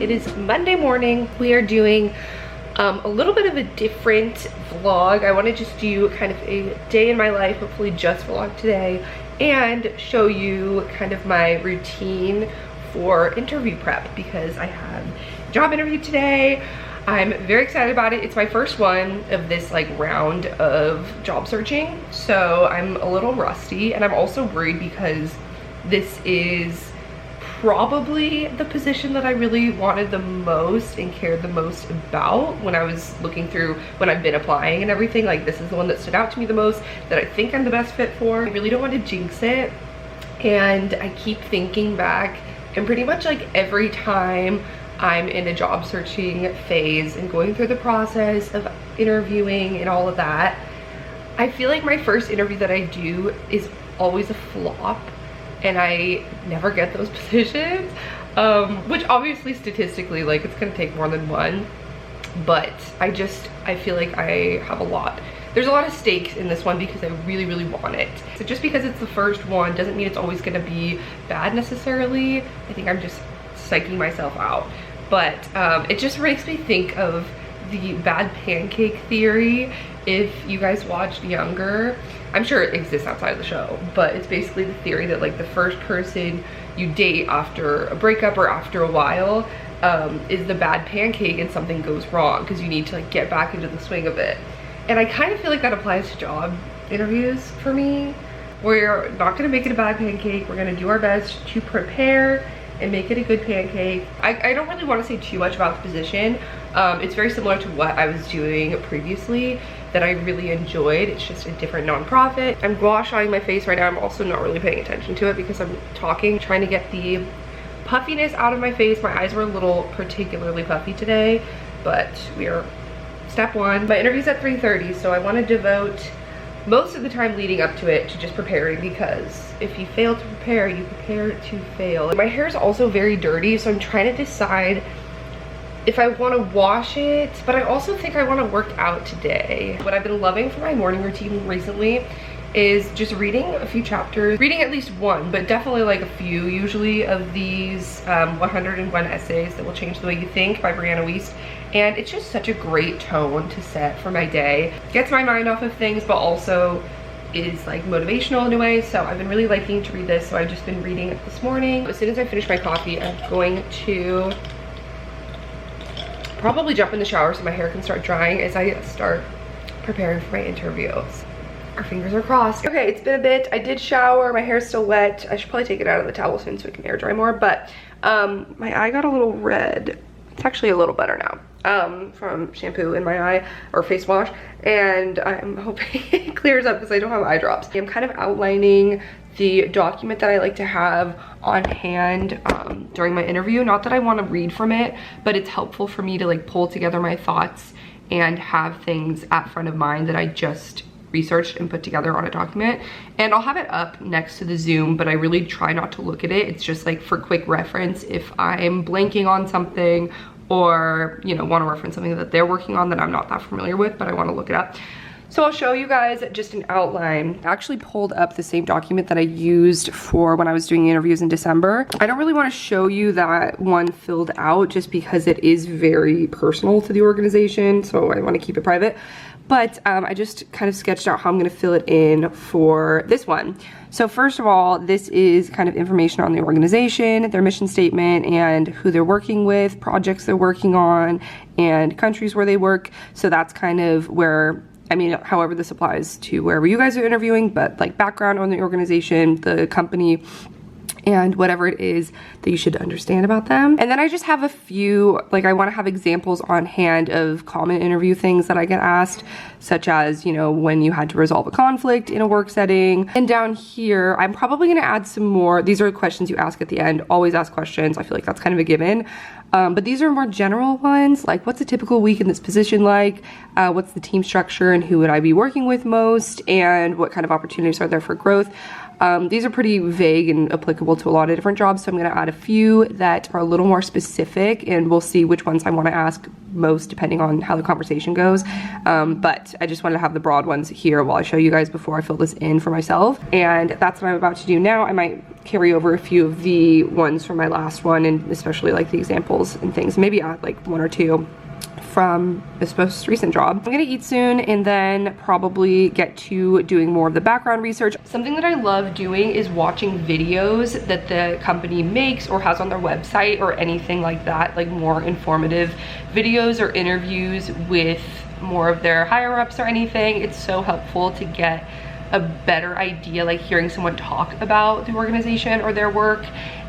It is Monday morning. We are doing a little bit of a different vlog. I want to just do kind of a day in my life, hopefully just vlog today, and show you kind of my routine for interview prep because I have a job interview today. I'm very excited about it. It's my first one of this like round of job searching, so I'm a little rusty, and I'm also worried because this is probably the position that I really wanted the most and cared the most about when I was looking through, when I've been applying and everything. Like, this is the one that stood out to me the most, that I think I'm the best fit for. I really don't want to jinx it, and I keep thinking back, and pretty much like every time I'm in a job searching phase and going through the process of interviewing and all of that, I feel like my first interview that I do is always a flop, and I never get those positions, which obviously statistically, like, it's gonna take more than one, but I feel like I have there's a lot of stakes in this one because I really, really want it. So just because it's the first one doesn't mean it's always gonna be bad necessarily. I think I'm just psyching myself out. But it just makes me think of the bad pancake theory. If you guys watched Younger, I'm sure it exists outside of the show, but it's basically the theory that like the first person you date after a breakup or after a while is the bad pancake, and something goes wrong because you need to like get back into the swing of it. And I kind of feel like that applies to job interviews for me. We're not gonna make it a bad pancake. We're gonna do our best to prepare and make it a good pancake. I don't really want to say too much about the position. It's very similar to what I was doing previously that I really enjoyed. It's just a different nonprofit. I'm gua shaing my face right now. I'm also not really paying attention to it because I'm talking, trying to get the puffiness out of my face. My eyes were a little particularly puffy today, but we are step one. My interview's at 3:30, so I want to devote most of the time leading up to it to just preparing, because if you fail to prepare, you prepare to fail. My hair is also very dirty, so I'm trying to decide if I want to wash it, but I also think I want to work out today. What I've been loving for my morning routine recently is just reading a few chapters, reading at least one, but definitely like a few usually, of these 101 essays that will change the way you think by Brianna Wiest. And it's just such a great tone to set for my day. Gets my mind off of things, but also is like motivational in a way. So I've been really liking to read this, so I've just been reading it this morning. As soon as I finish my coffee, I'm going to probably jump in the shower so my hair can start drying as I start preparing for my interviews. Our fingers are crossed. Okay, it's been a bit. I did shower, my hair's still wet. I should probably take it out of the towel soon so it can air dry more, but my eye got a little red. It's actually a little better now from shampoo in my eye, or face wash, and I'm hoping it clears up because I don't have eye drops. I'm kind of outlining the document that I like to have on hand during my interview. Not that I want to read from it, but it's helpful for me to like pull together my thoughts and have things at front of mind that I just researched and put together on a document. And I'll have it up next to the Zoom, but I really try not to look at it. It's just like for quick reference if I'm blanking on something, or you know, want to reference something that they're working on that I'm not that familiar with, but I want to look it up. So I'll show you guys just an outline. I actually pulled up the same document that I used for when I was doing interviews in December. I don't really want to show you that one filled out just because it is very personal to the organization, so I want to keep it private. But I just kind of sketched out how I'm going to fill it in for this one. So first of all, this is kind of information on the organization, their mission statement, and who they're working with, projects they're working on, and countries where they work. So that's kind of where, I mean, however this applies to wherever you guys are interviewing, but like background on the organization, the company, and whatever it is that you should understand about them. And then I just have a few, like I want to have examples on hand of common interview things that I get asked, such as, you know, when you had to resolve a conflict in a work setting. And down here, I'm probably going to add some more. These are questions you ask at the end. Always ask questions. I feel like that's kind of a given. But these are more general ones, like what's a typical week in this position like? What's the team structure and who would I be working with most? And what kind of opportunities are there for growth? These are pretty vague and applicable to a lot of different jobs, so I'm going to add a few that are a little more specific, and we'll see which ones I want to ask most depending on how the conversation goes. But I just wanted to have the broad ones here while I show you guys before I fill this in for myself, and that's what I'm about to do now. I might carry over a few of the ones from my last one, and especially like the examples and things, maybe add like one or two from this most recent job. I'm gonna eat soon and then probably get to doing more of the background research. Something that I love doing is watching videos that the company makes or has on their website or anything like that, like more informative videos or interviews with more of their higher ups or anything. It's so helpful to get a better idea, like hearing someone talk about the organization or their work,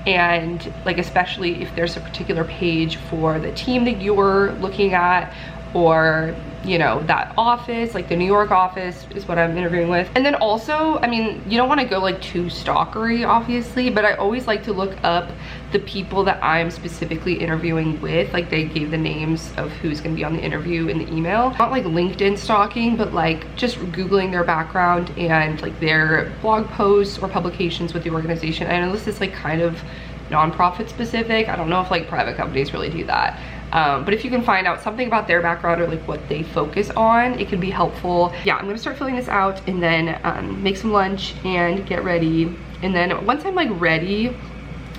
and like especially if there's a particular page for the team that you're looking at, or you know, that office, like the New York office is what I'm interviewing with. And then also, I mean, you don't want to go like too stalkery obviously, but I always like to look up the people that I'm specifically interviewing with, like they gave the names of who's going to be on the interview in the email. Not like LinkedIn stalking, but like just Googling their background and like their blog posts or publications with the organization. I know this is like kind of nonprofit specific. I don't know if like private companies really do that. But if you can find out something about their background or like what they focus on, it can be helpful. Yeah, I'm gonna start filling this out and then make some lunch and get ready. And then once I'm like ready,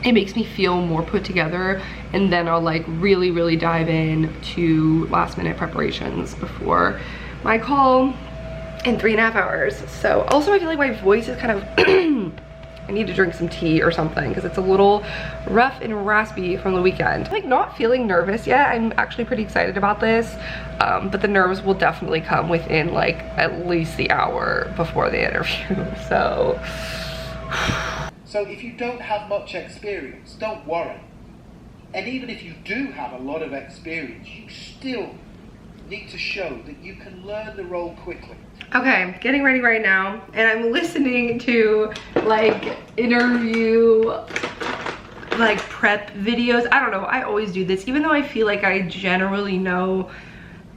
it makes me feel more put together, and then I'll like really dive in to last minute preparations before my call in 3.5 hours. So also I feel like my voice is kind of I need to drink some tea or something because it's a little rough and raspy from the weekend. I'm like not feeling nervous yet. I'm actually pretty excited about this, but the nerves will definitely come within like at least the hour before the interview. So if you don't have much experience, don't worry. And even if you do have a lot of experience, you still need to show that you can learn the role quickly. Okay, getting ready right now, and I'm listening to like interview like prep videos. I don't know, I always do this, even though I feel like I generally know,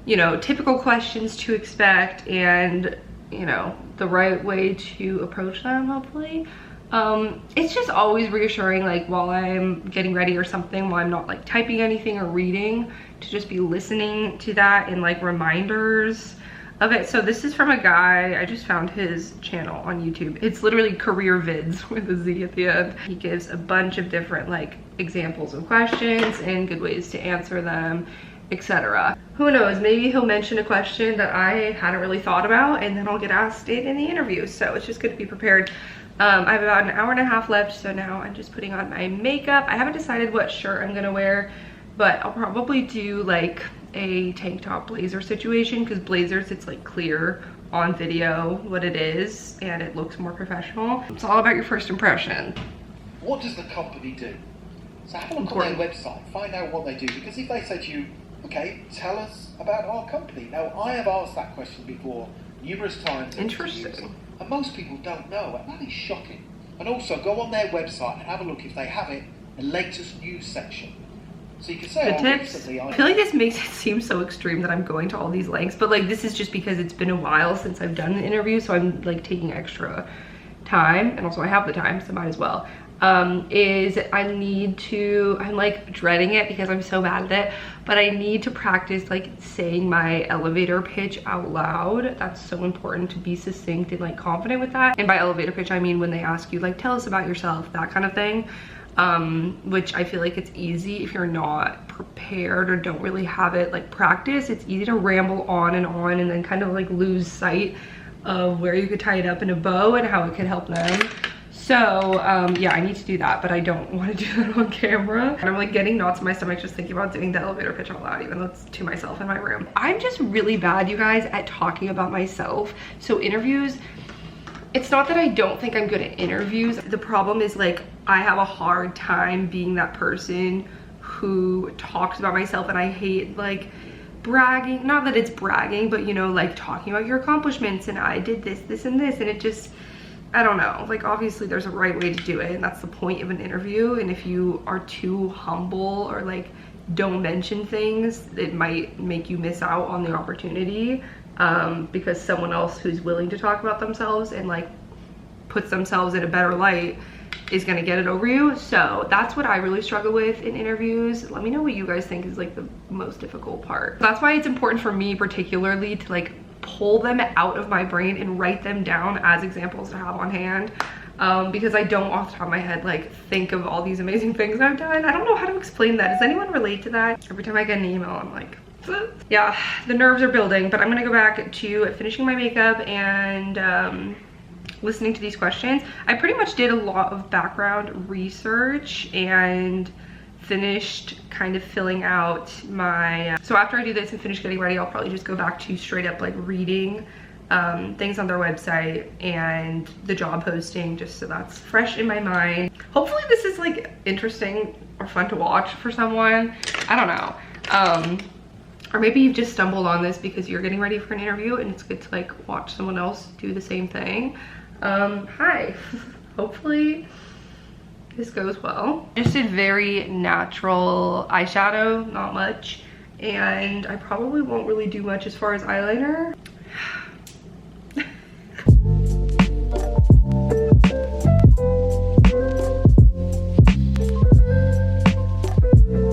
you know, typical questions to expect and, you know, the right way to approach them, hopefully. It's just always reassuring, like while I'm getting ready or something, while I'm not like typing anything or reading, to just be listening to that and like reminders of it. So this is from a guy, I just found his channel on YouTube. It's literally Career Vids with a Z at the end. He gives a bunch of different like examples of questions and good ways to answer them, etc. Who knows, maybe he'll mention a question that I hadn't really thought about, and then I'll get asked it in the interview. So it's just good to be prepared. I have about 1.5 hours left, so now I'm just putting on my makeup. I haven't decided what shirt I'm gonna wear, but I'll probably do like a tank top blazer situation, because blazers, it's like clear on video what it is and it looks more professional. It's all about your first impression. What does the company do? So have a look on their website, find out what they do, because if they say to you, okay, tell us about our company. Now, I have asked that question before numerous times. Interesting. And most people don't know, and that is shocking. And also go on their website and have a look if they have it, the latest news section. So you can say, the tips. I feel like this makes it seem so extreme that I'm going to all these lengths, but like this is just because it's been a while since I've done an interview, so I'm like taking extra time, and also I have the time, so might as well. Is I'm like dreading it because I'm so bad at it, but I need to practice like saying my elevator pitch out loud. That's so important, to be succinct and like confident with that. And by elevator pitch, I mean when they ask you like, tell us about yourself, that kind of thing. Which I feel like it's easy if you're not prepared or don't really have it like practice. It's easy to ramble on and then kind of like lose sight of where you could tie it up in a bow and how it could help them. So yeah, I need to do that, but I don't want to do that on camera. And I'm like getting knots in my stomach just thinking about doing the elevator pitch out loud, even though it's to myself in my room. I'm just really bad, you guys, at talking about myself. So interviews, it's not that I don't think I'm good at interviews. The problem is like I have a hard time being that person who talks about myself, and I hate like bragging. Not that it's bragging, but you know, like talking about your accomplishments and I did this, this, and this, and it just, I don't know, like obviously there's a right way to do it, and that's the point of an interview. And if you are too humble or like don't mention things, it might make you miss out on the opportunity, because someone else who's willing to talk about themselves and like puts themselves in a better light is gonna get it over you. So that's what I really struggle with in interviews. Let me know what you guys think is like the most difficult part. That's why it's important for me particularly to like pull them out of my brain and write them down as examples to have on hand. Because I don't off the top of my head like think of all these amazing things I've done. I don't know how to explain that. Does anyone relate to that? Every time I get an email, I'm like, yeah, the nerves are building. But I'm gonna go back to finishing my makeup and listening to these questions. I pretty much did a lot of background research and finished kind of filling out my so after I do this and finish getting ready, I'll probably just go back to straight up like reading things on their website and the job posting, just so that's fresh in my mind. Hopefully this is like interesting or fun to watch for someone. I don't know. Or maybe you've just stumbled on this because you're getting ready for an interview and it's good to like watch someone else do the same thing. Hi. Hopefully this goes well. Just did very natural eyeshadow, not much, and I probably won't really do much as far as eyeliner.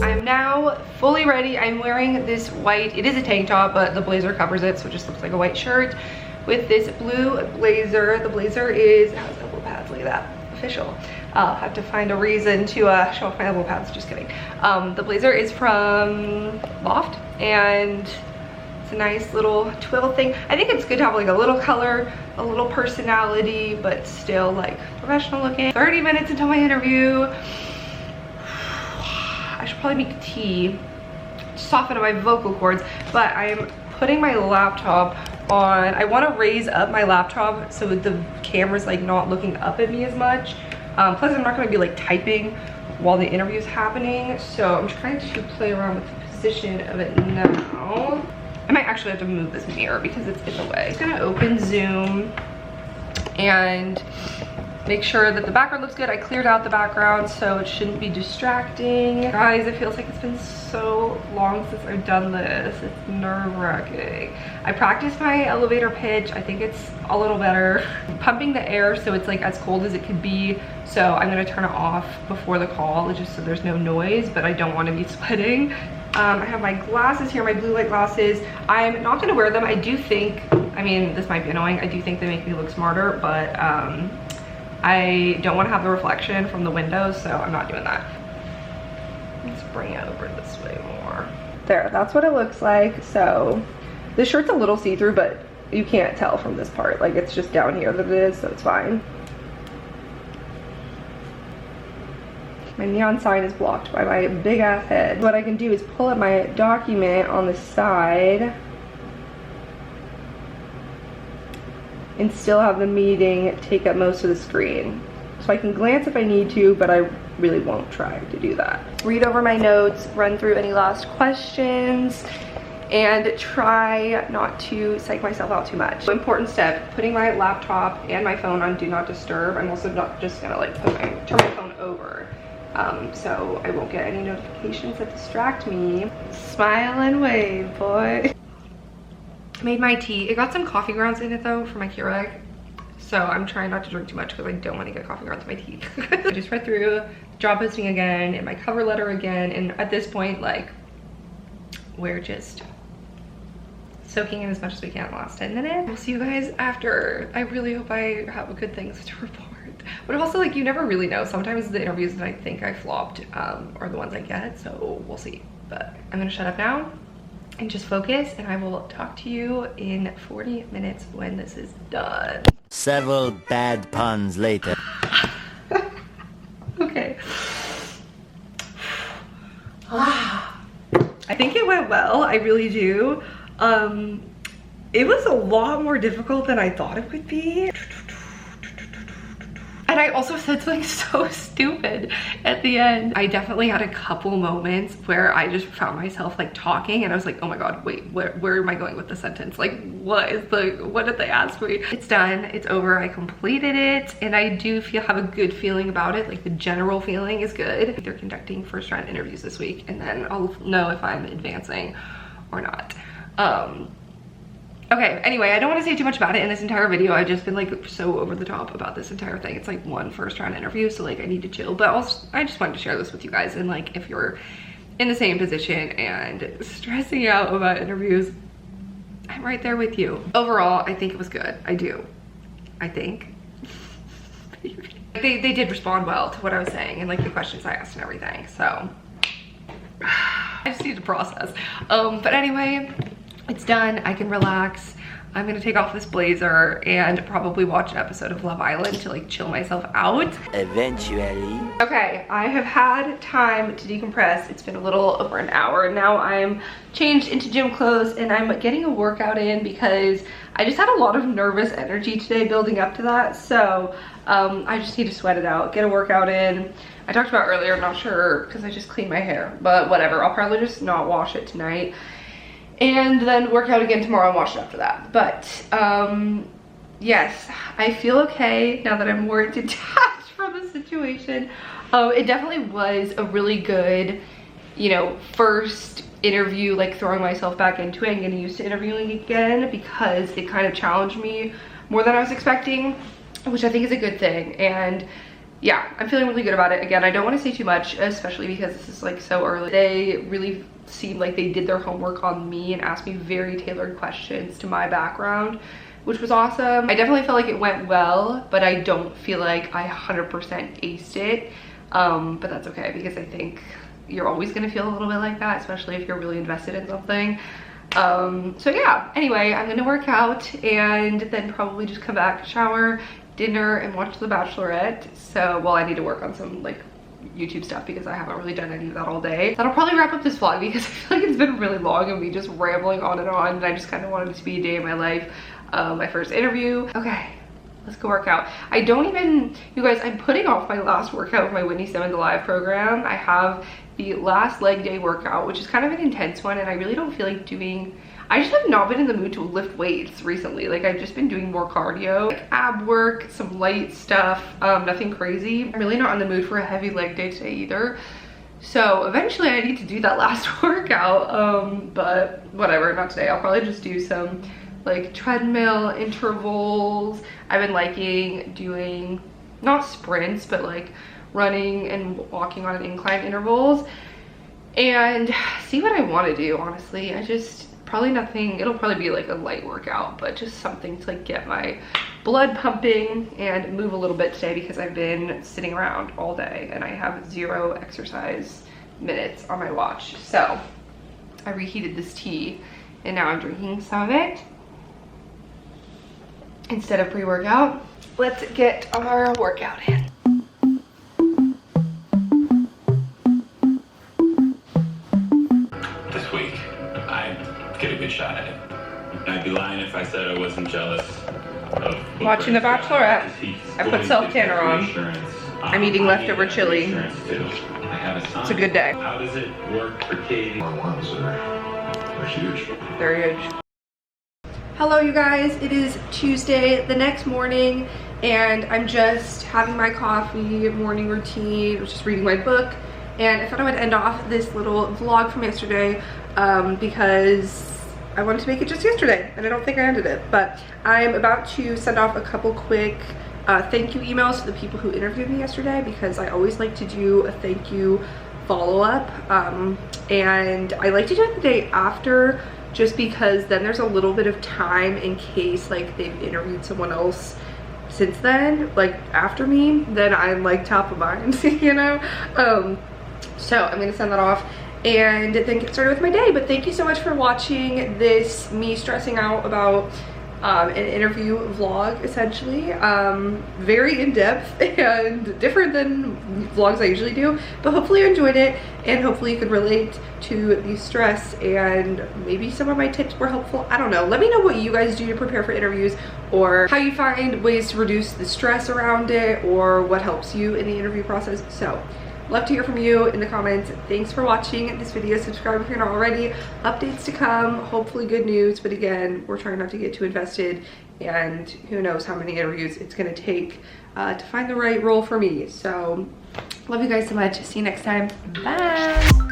I'm now fully ready. I'm wearing this white, it is a tank top, but the blazer covers it, so it just looks like a white shirt with this blue blazer. The blazer is, has elbow pads, look at that, official. I'll have to find a reason to show off my elbow pads, just kidding. The blazer is from Loft, and it's a nice little twill thing. I think it's good to have like a little color, a little personality, but still like professional looking. 30 minutes until my interview. I should probably make tea to soften up my vocal cords, but I'm putting my laptop on. I want to raise up my laptop so the camera's like not looking up at me as much. Plus I'm not going to be like typing while the interview is happening, so I'm trying to play around with the position of it now. I might actually have to move this mirror because it's in the way. I'm just gonna open Zoom and make sure that the background looks good. I cleared out the background so it shouldn't be distracting. Guys, it feels like it's been so long since I've done this. It's nerve-wracking. I practiced my elevator pitch. I think it's a little better. Pumping the air so it's like as cold as it could be. So I'm gonna turn it off before the call just so there's no noise, but I don't want to be sweating. I have my glasses here, my blue light glasses. I'm not gonna wear them. I do think, I mean, this might be annoying. I do think they make me look smarter, but I don't want to have the reflection from the windows, so I'm not doing that. Let's bring it over this way more. There, that's what it looks like. So this shirt's a little see-through, but you can't tell from this part. Like, it's just down here that it is, so it's fine. My neon sign is blocked by my big ass head. What I can do is pull up my document on the side and still have the meeting take up most of the screen. So I can glance if I need to, but I really won't try to do that. Read over my notes, run through any last questions, and try not to psych myself out too much. Important step, putting my laptop and my phone on do not disturb. I'm also not just gonna like turn my phone over, so I won't get any notifications that distract me. Smile and wave, boy. Made my tea. It got some coffee grounds in it though for my Keurig, so I'm trying not to drink too much because I don't want to get coffee grounds in my tea. I just read through job posting again and my cover letter again, and at this point, like, we're just soaking in as much as we can in the last 10 minutes. We'll see you guys after. I really hope I have good things to report, but also, like, you never really know. Sometimes the interviews that I think I flopped are the ones I get, so we'll see. But I'm gonna shut up now and just focus, and I will talk to you in 40 minutes when this is done. Several bad puns later. Okay. I think it went well, I really do. It was a lot more difficult than I thought it would be. And I also said something so stupid at the end. I definitely had a couple moments where I just found myself like talking and I was like, oh my God, wait, where am I going with the sentence? Like, what did they ask me? It's done, it's over, I completed it, and I do have a good feeling about it. Like, the general feeling is good. They're conducting first round interviews this week, and then I'll know if I'm advancing or not. Okay, anyway, I don't want to say too much about it in this entire video. I've just been like so over the top about this entire thing. It's like one first round interview, so like I need to chill. But also, I just wanted to share this with you guys. And like if you're in the same position and stressing out about interviews, I'm right there with you. Overall, I think it was good. I do. I think. They did respond well to what I was saying and like the questions I asked and everything. So I just need to process. But anyway, it's done. I can relax. I'm gonna take off this blazer and probably watch an episode of Love Island to like chill myself out. Eventually. Okay, I have had time to decompress. It's been a little over an hour. Now I'm changed into gym clothes and I'm getting a workout in because I just had a lot of nervous energy today building up to that. So I just need to sweat it out, get a workout in. I talked about earlier, I'm not sure because I just cleaned my hair, but whatever. I'll probably just not wash it tonight and then work out again tomorrow and wash it after that. But yes, I feel okay now that I'm more detached from the situation. It definitely was a really good, you know, first interview, like throwing myself back into it and getting used to interviewing again, because it kind of challenged me more than I was expecting, which I think is a good thing. And yeah, I'm feeling really good about it. Again, I don't want to say too much, especially because this is like so early. They really seemed like they did their homework on me and asked me very tailored questions to my background, which was awesome. I definitely felt like it went well, but I don't feel like I 100% aced it. But that's okay, because I think you're always gonna feel a little bit like that, especially if you're really invested in something. So yeah, anyway, I'm gonna work out and then probably just come back, shower, dinner, and watch The Bachelorette. So, well, I need to work on some like YouTube stuff because I haven't really done any of that all day. That'll probably wrap up this vlog because I feel like it's been really long and me just rambling on, and I just kind of wanted it to be a day in my life. My first interview. Okay, let's go work out. I don't even, you guys, I'm putting off my last workout of my Whitney Simmons Live program. I have the last leg day workout, which is kind of an intense one, and I really don't feel like doing, I just have not been in the mood to lift weights recently. Like I've just been doing more cardio, like ab work, some light stuff, nothing crazy. I'm really not in the mood for a heavy leg day today either. So eventually I need to do that last workout, but whatever, not today. I'll probably just do some like treadmill intervals. I've been liking doing, not sprints, but like running and walking on an incline intervals, and see what I want to do, honestly. I just, probably nothing, it'll probably be like a light workout, but just something to like get my blood pumping and move a little bit today, because I've been sitting around all day and I have 0 exercise minutes on my watch. So I reheated this tea and now I'm drinking some of it instead of pre-workout. Let's get our workout in. This week, I'd get a good shot at it. I'd be lying if I said I wasn't jealous of Watching The Bachelorette. I put self-tanner on. I'm eating leftover chili. It's a good day. How does it work for Katie? They're huge. They're huge. Hello you guys, it is Tuesday, the next morning, and I'm just having my coffee, morning routine, I was just reading my book, and I thought I would end off this little vlog from yesterday because I wanted to make it just yesterday, and I don't think I ended it, but I'm about to send off a couple quick thank you emails to the people who interviewed me yesterday, because I always like to do a thank you follow-up, and I like to do it the day after, just because then there's a little bit of time in case like they've interviewed someone else since then, like after me, then I'm like top of mind, you know? So I'm gonna send that off and then get started with my day. But thank you so much for watching this, me stressing out about an interview vlog, essentially. Very in-depth and different than vlogs I usually do, but hopefully you enjoyed it, and hopefully you could relate to the stress, and maybe some of my tips were helpful. I don't know. Let me know what you guys do to prepare for interviews, or how you find ways to reduce the stress around it, or what helps you in the interview process. So love to hear from you in the comments. Thanks for watching this video. Subscribe if you're not already. Updates to come, hopefully good news, but again, we're trying not to get too invested, and who knows how many interviews it's gonna take to find the right role for me. So love you guys so much. See you next time. Bye.